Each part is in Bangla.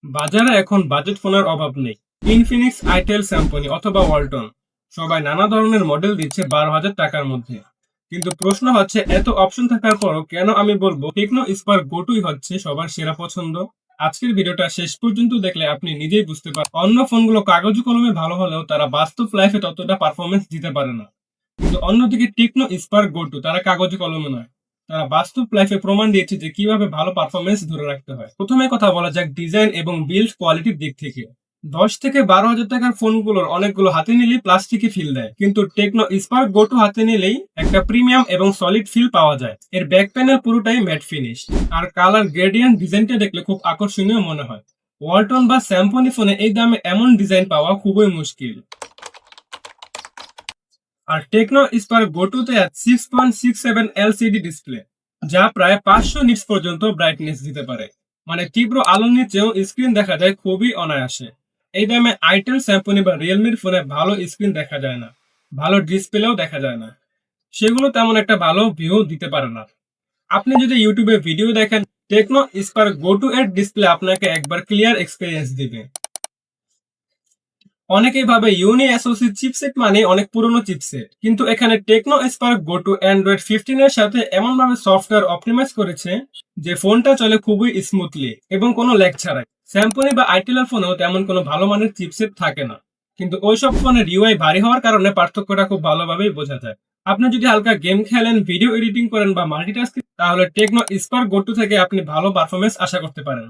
বাজারে এখন বাজেট ফোনের অভাব নেই। ইনফিনিক্স, আইটেল, স্যামসং অথবা ওয়ালটন সবাই নানা ধরনের মডেল দিচ্ছে 12,000 টাকার মধ্যে। কিন্তু প্রশ্ন হচ্ছে, এত অপশন থাকার পরও কেন আমি বলবো টেকনো স্পার্ক গোটুই হচ্ছে সবার সেরা পছন্দ? আজকের ভিডিওটা শেষ পর্যন্ত দেখলে আপনি নিজেই বুঝতে পারবেন। অন্য ফোনগুলো কাগজ কলমে ভালো হলেও তারা বাস্তব লাইফে ততটা পারফরমেন্স দিতে পারে না। কিন্তু অন্যদিকে টেকনো স্পার্ক গোটু তারা কাগজে কলমে নয়, তারা বাস্তব লাইফে প্রমাণ দিয়েছে যে কিভাবে ভালো পারফরমেন্স ধরে রাখতে হয়। প্রথমে কথা বলা যাক ডিজাইন এবং বিল্ড কোয়ালিটির দিক থেকে। 10 থেকে 12 হাজার টাকার ফোনগুলোর অনেকগুলো হাতে নিলেই প্লাস্টিকই ফিল দেয়, কিন্তু টেকনো স্পার্ক গোটু হাতে নিলেই একটা প্রিমিয়াম এবং সলিড ফিল পাওয়া যায়। এর ব্যাক প্যানেল পুরোটাই ম্যাট ফিনিশ, আর কালার গ্রেডিয়েন্ট ডিজাইনটা দেখলে খুব আকর্ষণীয় মনে হয়। ওয়ালটন বা স্যামসং ফোনে এই দামে এমন ডিজাইন পাওয়া খুবই মুশকিল। আর টেকনো স্পার্ক গোটুতে 6.67 এলসিডি ডিসপ্লে, যা প্রায় 500 নিটস পর্যন্ত ব্রাইটনেস দিতে পারে। মানে তীব্র আলোর নিচেও স্ক্রিন দেখা যায় খুবই অনায়াসে। এই দামে আইটেল, স্যামসং বা রিয়েলমির ফোনে ভালো স্ক্রিন দেখা যায় না, ভালো ডিসপ্লেও দেখা যায় না, সেগুলো তেমন একটা ভালো ভিউ দিতে পারে না। আপনি যদি ইউটিউবে ভিডিও দেখেন, টেকনো স্পার্ক গোটু এর ডিসপ্লে আপনাকে একবার ক্লিয়ার এক্সপিরিয়েন্স দিবে। অনেকেই ভাবে ইউনি এসওসি চিপসেট মানে অনেক পুরনো চিপসেট, কিন্তু এখানে টেকনো স্পার্ক গোটু অ্যান্ড্রয়েড 15 এর সাথে এমনভাবে সফটওয়্যার অপটিমাইজ করেছে যে ফোনটা চলে খুবই স্মুথলি এবং কোনো ল্যাগ ছাড়াই। স্যামসং বা আইটেলের ফোনেও তেমন কোনো ভালো মানের চিপসেট থাকে না, কিন্তু ওইসব ফোনের ইউআই ভারী হওয়ার কারণে পার্থক্যটা খুব ভালোভাবেই বোঝা যায়। আপনি যদি হালকা গেম খেলেন, ভিডিও এডিটিং করেন বা মাল্টিটাস্কিং, তাহলে টেকনো স্পার্ক গোটু থেকে আপনি ভালো পারফরমেন্স আশা করতে পারেন।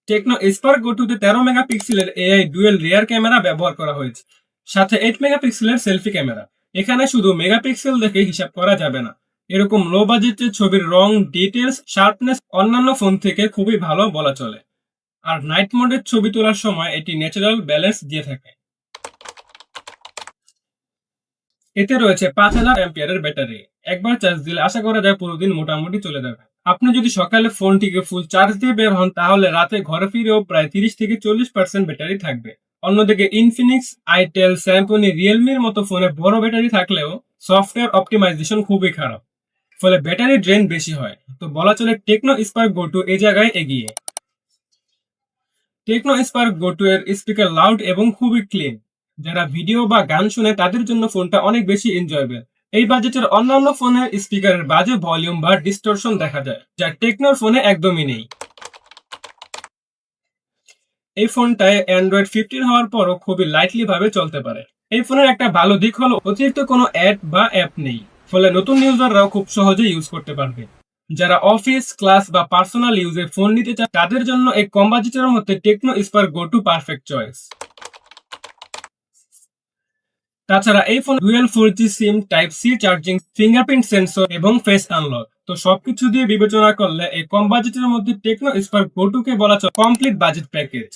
টেকনো স্পার্ক গোটুতে 13 মেগাপিক্সেলের এআই ডুয়েল রিয়ার ক্যামেরা ব্যবহার করা হয়েছে, সাথে 8 মেগাপিক্সেলের সেলফি ক্যামেরা। এখানে শুধু মেগাপিক্সেল দেখে হিসাব করা যাবে না, এরকম লো বাজেটে ছবির রং, ডিটেলস, শার্পনেস অন্যান্য ফোন থেকে খুবই ভালো বলা চলে। আর নাইট মোডের ছবি তোলার সময় এটি ন্যাচারাল ব্যালেন্স দিয়ে থাকে। এতে রয়েছে 5000 অ্যাম্পিয়ারের ব্যাটারি, একবার চার্জ দিলে আশা করা যায় পুরো দিন মোটামুটি চলে যাবে। আপনি যদি সকালে ফোনটিকে ফুল চার্জ দিয়ে বের হন, তাহলে রাতে ঘরে ফিরেও প্রায় 30 থেকে 40% ব্যাটারি থাকবে। অন্যদিকে ইনফিনিক্স, আইটেল, স্যামসং, রিয়েলমির মতো ফোনে বড় ব্যাটারি থাকলেও সফটওয়্যার অপটিমাইজেশন খুবই খারাপ, ফলে ব্যাটারি ড্রেন বেশি হয়। তো বলা চলে টেকনো স্পার্ক গোটু এই জায়গায় এগিয়ে। টেকনো স্পার্ক গোটু এর স্পিকার লাউড এবং খুবই ক্লিন। যারা ভিডিও বা গান শুনে তাদের জন্য ফোনটা অনেক বেশি এনজয়েবল। এই বাজেটের অন্যান্য ফোনের স্পিকারের বাজে ভলিউম বা ডিস্টরশন দেখা যায়, যা টেকনোর ফোনে একদমই নেই। এই ফোনটায় অ্যান্ড্রয়েড 15 হওয়ার পরও খুবই লাইটলি ভাবে চলতে পারে। এই ফোনের একটা ভালো দিক হলো অতিরিক্ত কোনো অ্যাড বা অ্যাপ নেই, ফলে নতুন ইউজাররাও খুব সহজে ইউজ করতে পারবে। যারা অফিস, ক্লাস বা পার্সোনাল ইউজে ফোন নিতে চায় তাদের জন্য এই কম বাজেটের মধ্যে Tecno Spark Go two perfect choice. তাছাড়া এই ফোনে dual 4G sim, type C charging, fingerprint sensor এবং ফেস আনলক। তো সবকিছু দিয়ে বিবেচনা করলে এই কম বাজেটের মধ্যে টেকনো স্পার্ক গোটুকে বলা চলে কমপ্লিট বাজেট প্যাকেজ।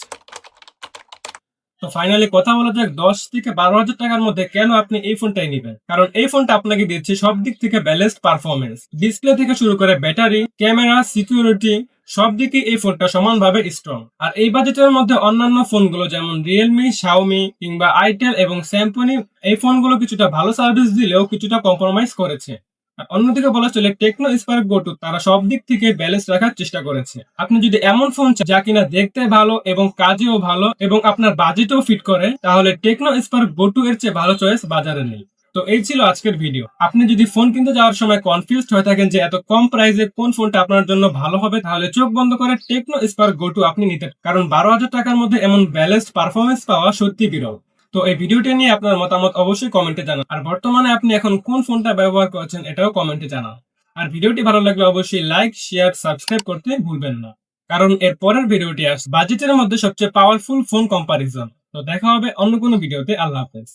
তো ফাইনালি কথা বলা যাক 10 থেকে 12 হাজার টাকার মধ্যে কেন আপনি এই ফোনটাই নেবেন। কারণ এই ফোনটা আপনাকে দিচ্ছে সব দিক থেকে ব্যালেন্সড পারফরমেন্স। ডিসপ্লে থেকে শুরু করে ব্যাটারি, ক্যামেরা, সিকিউরিটি, সব দিকে এই ফোনটা সমানভাবে স্ট্রং। আর এই বাজেটের মধ্যে অন্যান্য ফোনগুলো যেমন রিয়েলমি, শাওমি কিংবা আইটেল এবং স্যামসং, এই ফোনগুলো কিছুটা ভালো সার্ভিস দিলেও কিছুটা কম্প্রোমাইজ করেছে। আর অন্যদিকে বলা চলে টেকনো স্পার্ক গোটু তারা সব দিক থেকে ব্যালেন্স রাখার চেষ্টা করেছে। আপনি যদি এমন ফোন চান যা কিনা দেখতে ভালো এবং কাজেও ভালো এবং আপনার বাজেটেও ফিট করে, তাহলে টেকনো স্পার্ক গোটু এর চেয়ে ভালো চয়েস বাজারে নেই। তো এই ছিল আজকের ভিডিও। আপনি যদি ফোন কিনতে যাওয়ার সময় কনফিউজড হয়ে থাকেন যে এত কম প্রাইসে কোন ফোনটা আপনার জন্য ভালো হবে, তাহলে চোখ বন্ধ করে টেকনো স্পার্ক গোটু আপনি নিতে পারেন। কারণ 12,000 টাকার মধ্যে এমন ব্যালেন্সড পারফরমেন্স পাওয়া সত্যি বিরল। তো এই ভিডিওটি নিয়ে আপনার মতামত অবশ্যই কমেন্টে জানান। আর বর্তমানে আপনি এখন কোন ফোনটা ব্যবহার করছেন এটাও কমেন্টে জানান। আর ভিডিওটি ভালো লাগলে অবশ্যই লাইক, শেয়ার, সাবস্ক্রাইব করতে ভুলবেন না। কারণ এর পরের ভিডিওটি আসছে বাজেটের মধ্যে সবচেয়ে পাওয়ারফুল ফোন কম্পারিজন। তো দেখা হবে অন্য কোনো ভিডিওতে। আল্লাহ হাফেজ।